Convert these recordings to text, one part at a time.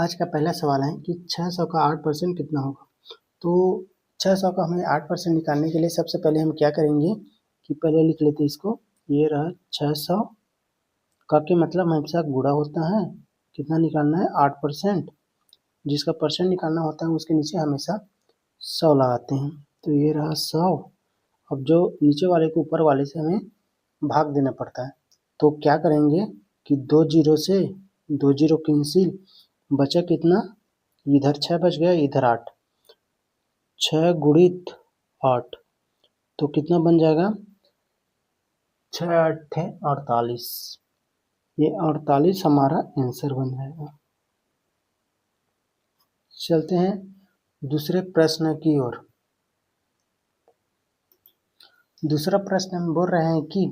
आज का पहला सवाल है कि 600 का 8% कितना होगा। तो 600 का हमें 8% निकालने के लिए सबसे पहले हम क्या करेंगे कि पहले लिख लेते हैं इसको। ये रहा 600 का के मतलब हमेशा गुणा होता है, कितना निकालना है 8%। जिसका परसेंट निकालना होता है उसके नीचे हमेशा 100 लगाते हैं। तो ये रहा 100। अब जो नीचे वाले को ऊपर वाले से हमें भाग देना पड़ता है। तो क्या करेंगे कि 2 जीरो से 2 जीरो कैंसिल, बचा कितना, इधर 6 बच गया, इधर 8, 6 गुणित 8 तो कितना बन जाएगा, 6 8 48। ये 48 हमारा आंसर बन जाएगा। चलते हैं दूसरे प्रश्न की ओर। दूसरा प्रश्न हम बोल रहे हैं कि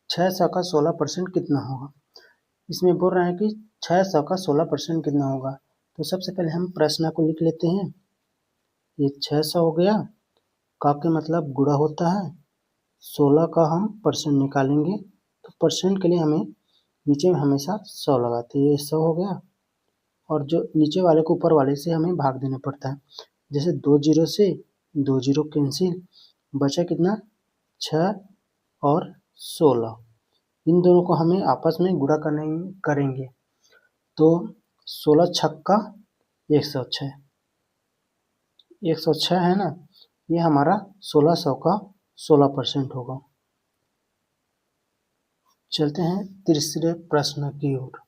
600 का 16% कितना होगा। इसमें बोल रहे हैं कि 600 का 16% कितना होगा। तो सबसे पहले हम प्रश्न को लिख लेते हैं। ये 600 हो गया, का के मतलब गुणा होता है, 16 का हम परसेंट निकालेंगे। तो परसेंट के लिए हमें नीचे में हमेशा 100 लगाते हैं। ये 100 हो गया, और जो नीचे वाले को ऊपर वाले से हमें भाग देना पड़ता है। जैसे 2 जीरो से 2 जीरो कैंसिल, बचा कितना, 6 और 16। इन दोनों को हमें आपस में गुणा करेंगे। तो 16 छक्का 106, 106 है ना, ये हमारा 1600 का 16% होगा। चलते हैं तीसरे प्रश्न की ओर।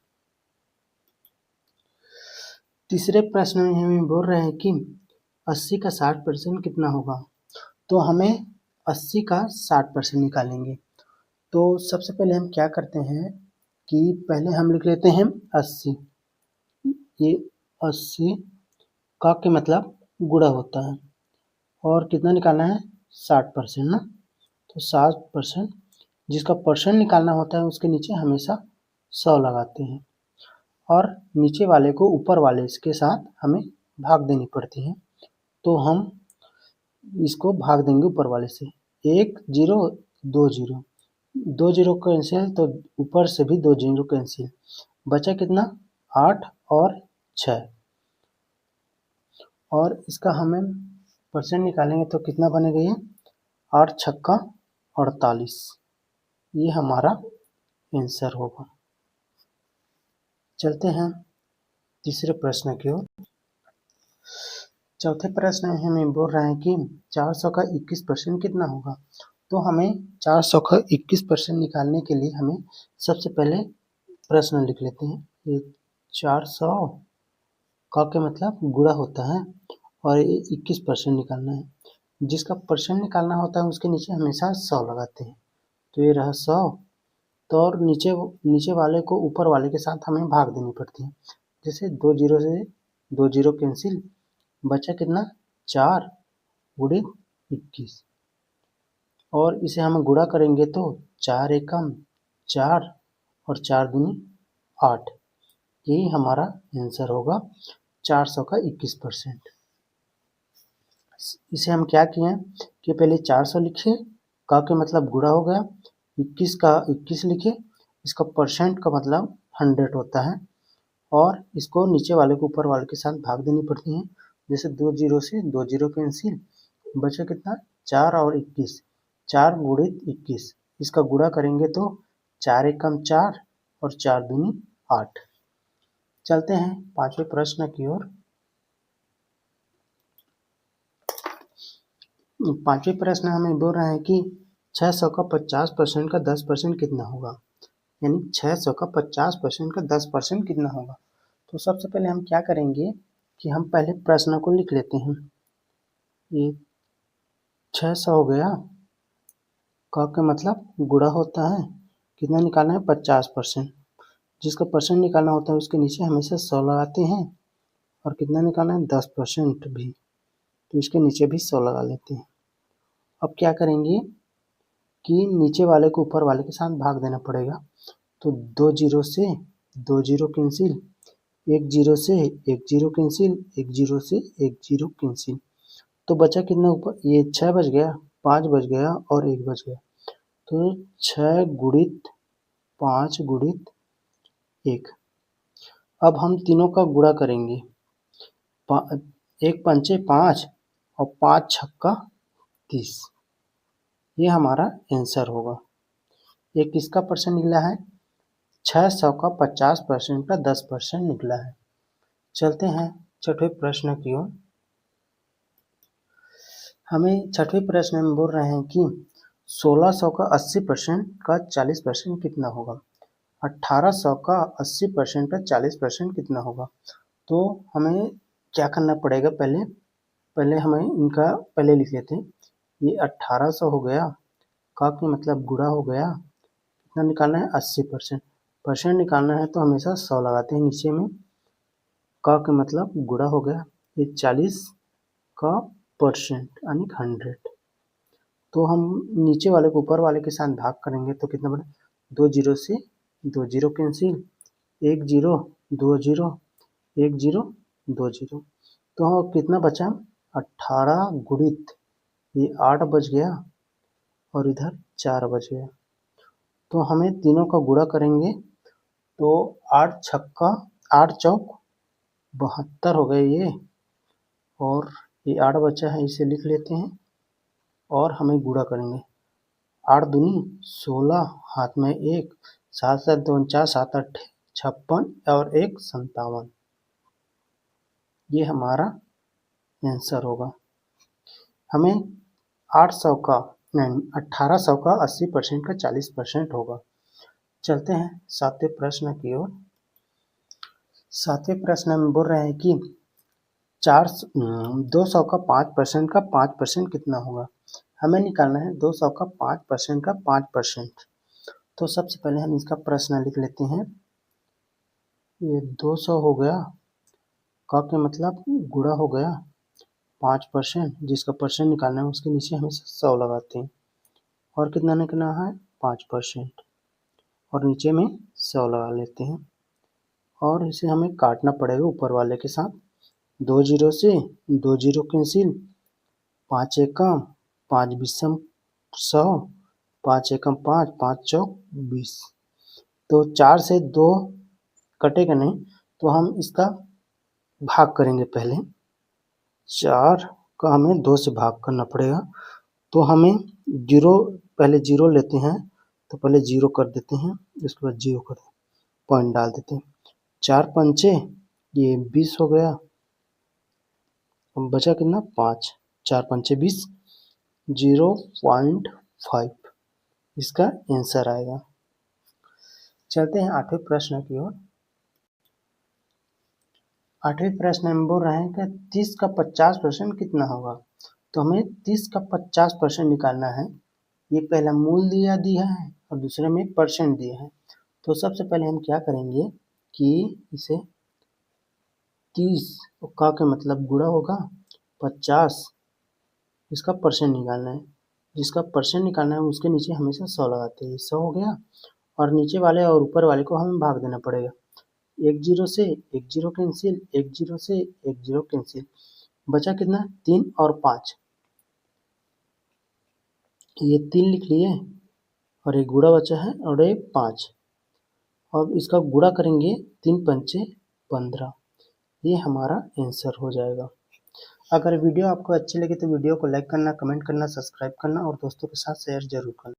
तीसरे प्रश्न में हमें बोल रहे हैं कि 80 का 60% कितना होगा। तो हमें 80 का 60% निकालेंगे। तो सबसे पहले हम क्या करते हैं कि पहले हम लिख लेते हैं 80। ये 80 का के मतलब गुणा होता है, और कितना निकालना है 60% ना। तो 60%, जिसका परसेंट निकालना होता है उसके नीचे हमेशा 100 लगाते हैं, और नीचे वाले को ऊपर वाले के साथ हमें भाग देनी पड़ती है। तो हम इसको भाग देंगे ऊपर वाले से। 1 जीरो 2 जीरो, 2 जीरो कैंसिल, तो ऊपर से भी 2 जीरो कैंसिल, बचा कितना 8 और 6। और इसका हमें परसेंट निकालेंगे तो कितना बनेगा, ये 8 छक्का 48। ये हमारा आंसर होगा। चलते हैं तीसरे प्रश्न की ओर। चौथे प्रश्न में हमें बोल रहे हैं कि 400 का 21% कितना होगा। तो हमें 400 का 21% निकालने के लिए हमें सबसे पहले प्रश्न लिख लेते हैं। ये 400 का के मतलब गुणा होता है, और ये 21% निकालना है। जिसका परसेंट निकालना होता है उसके नीचे हमेशा 100 लगाते हैं। तो ये रहा 100। तो और नीचे वाले को ऊपर वाले के साथ हमें भाग देनी पड़ती है। जैसे 2 जीरो से 2 जीरो कैंसिल, बचा कितना 4 गुणित 21, और इसे हम गुणा करेंगे तो 4 एकम 4 और 4 दूनी 8। यही हमारा आंसर होगा 400 का 21%। इसे हम क्या किए कि पहले 400 लिखे, का के मतलब गुणा हो गया, 21 का 21 लिखे, इसका परसेंट का मतलब 100 होता है, और इसको नीचे वाले को ऊपर वाले के साथ भाग देनी पड़ती है। जैसे 2 जीरो से 2 जीरो कैंसिल, बचा कितना 4 और 21, 4 गुणित 21, इसका गुणा करेंगे तो 4 एकम 4 और 4 दूनी 8। चलते हैं पांचवें प्रश्न की ओर। पांचवें प्रश्न हमें बोल रहे हैं कि 600 का 50% का 10% कितना होगा। यानी 600 का 50% का 10% कितना होगा। तो सबसे पहले हम क्या करेंगे कि हम पहले प्रश्न को लिख लेते हैं। ये 600 हो गया, का के मतलब गुणा होता है, कितना निकालना है 50%। जिसका परसेंट निकालना होता है उसके नीचे हमेशा 100 लगाते हैं, और कितना निकालना है 10% भी, तो इसके नीचे भी 100 लगा लेते हैं। अब क्या करेंगे कि नीचे वाले को ऊपर वाले के साथ भाग देना पड़ेगा। तो 2 जीरो से 2 जीरो कैंसिल, 1 जीरो से 1 जीरो कैंसिल, 1 जीरो से 1 जीरो कैंसिल, तो बचा कितना ऊपर, ये 6 बच गया, 5 बच गया और 1 बच गया। तो 6 गुणित 5 गुणित 1। अब हम तीनों का गुणा करेंगे, 1 पंचे 5 और 5 छक्का 30, ये हमारा आंसर होगा। ये किसका परसेंट निकला है? 600 का 50% का 10% निकला है। चलते हैं छठवें प्रश्न की ओर। हमें छठवें प्रश्न में बोल रहे हैं कि 1600 का 80% का 40% कितना होगा? 1800 का 80% का 40% कितना होगा? तो हमें क्या करना पड़ेगा? पहले हमें इनका पहले लिख लेते हैं। ये 1800 हो गया, का के मतलब गुणा हो गया, कितना निकालना है? 80%। परसेंट निकालना है तो हमेशा 100 लगाते हैं नीचे में, का के मतलब गुणा हो गया, ये 40 का परसेंट यानी 100। तो हम नीचे वाले को ऊपर वाले के साथ भाग करेंगे तो कितना बने? 2 जीरो से 2 zero cancel, 1 zero 2 zero 1 zero 2 zero, तो कितना बचा? 18 गुणित ये 8 बच गया और इधर 4 बच गया। तो हमें तीनों का गुणा करेंगे तो 8 छक्का 8 चौक 72 हो गए ये, और ये 8 बचा है इसे लिख लेते हैं और हमें गुणा करेंगे। 8 दूनी 16, हाथ में 1, 7 7 2 49, 7 8 56 और 1 57, ये हमारा आंसर होगा। हमें 800 का नहीं 1800 का 80% का 40% होगा। चलते हैं सातवें प्रश्न की ओर। सातवें प्रश्न में बोल रहे हैं कि 200 का 5% का 5% कितना होगा? हमें निकालना है 200 का 5% का 5%। तो सबसे पहले हम इसका प्रश्न लिख लेते हैं। ये 200 हो गया, का के मतलब गुणा हो गया 5%, जिसका परसेंट निकालना है उसके नीचे हमें 100 लगाते हैं, और कितना निकलना है? 5%, और नीचे में 100 लगा लेते हैं, और इसे हमें काटना पड़ेगा ऊपर वाले के साथ। 2 जीरो से 2 जीरो कैंसिल, 5 एकम 5 बीसम 100, 5 एकम 5 5 चौक 20। तो 4 से 2 कटेगा नहीं, तो हम इसका भाग करेंगे। पहले 4 का हमें 2 से भाग करना पड़ेगा, तो हमें जीरो, पहले जीरो लेते हैं, तो पहले जीरो कर देते हैं, उसके बाद जीरो कर पॉइंट डाल देते हैं। 4 पंचे ये 20 हो गया, बचा कितना? 5, 4 पंचे 20, 0.5 इसका आंसर आएगा। चलते हैं आठवें प्रश्न की ओर। आठवें प्रश्न में बोल रहे हैं कि 30 का 50% कितना होगा? तो हमें 30 का 50% निकालना है। ये पहला मूल दिया है और दूसरे में परसेंट दिया है। तो सबसे पहले हम क्या करेंगे कि इसे 30 का के मतलब गुणा होगा 50, इसका परसेंट निकालना है, जिसका परसेंट निकालना है उसके नीचे हमेशा 100 लगाते हैं। 100 हो गया, और नीचे वाले और ऊपर वाले को हमें भाग देना पड़ेगा। 1 जीरो से 1 जीरो कैंसिल, 1 जीरो से 1 जीरो कैंसिल, बचा कितना? 3 और 5, ये 3 लिख लिए, और एक गुणा बचा है और एक 5। अब इसका गुणा करेंगे 3 पंचे 15, ये हमारा आंसर हो जाएगा। अगर वीडियो आपको अच्छी लगी तो वीडियो को लाइक करना, कमेंट करना, सब्सक्राइब करना और दोस्तों के साथ शेयर जरूर करना।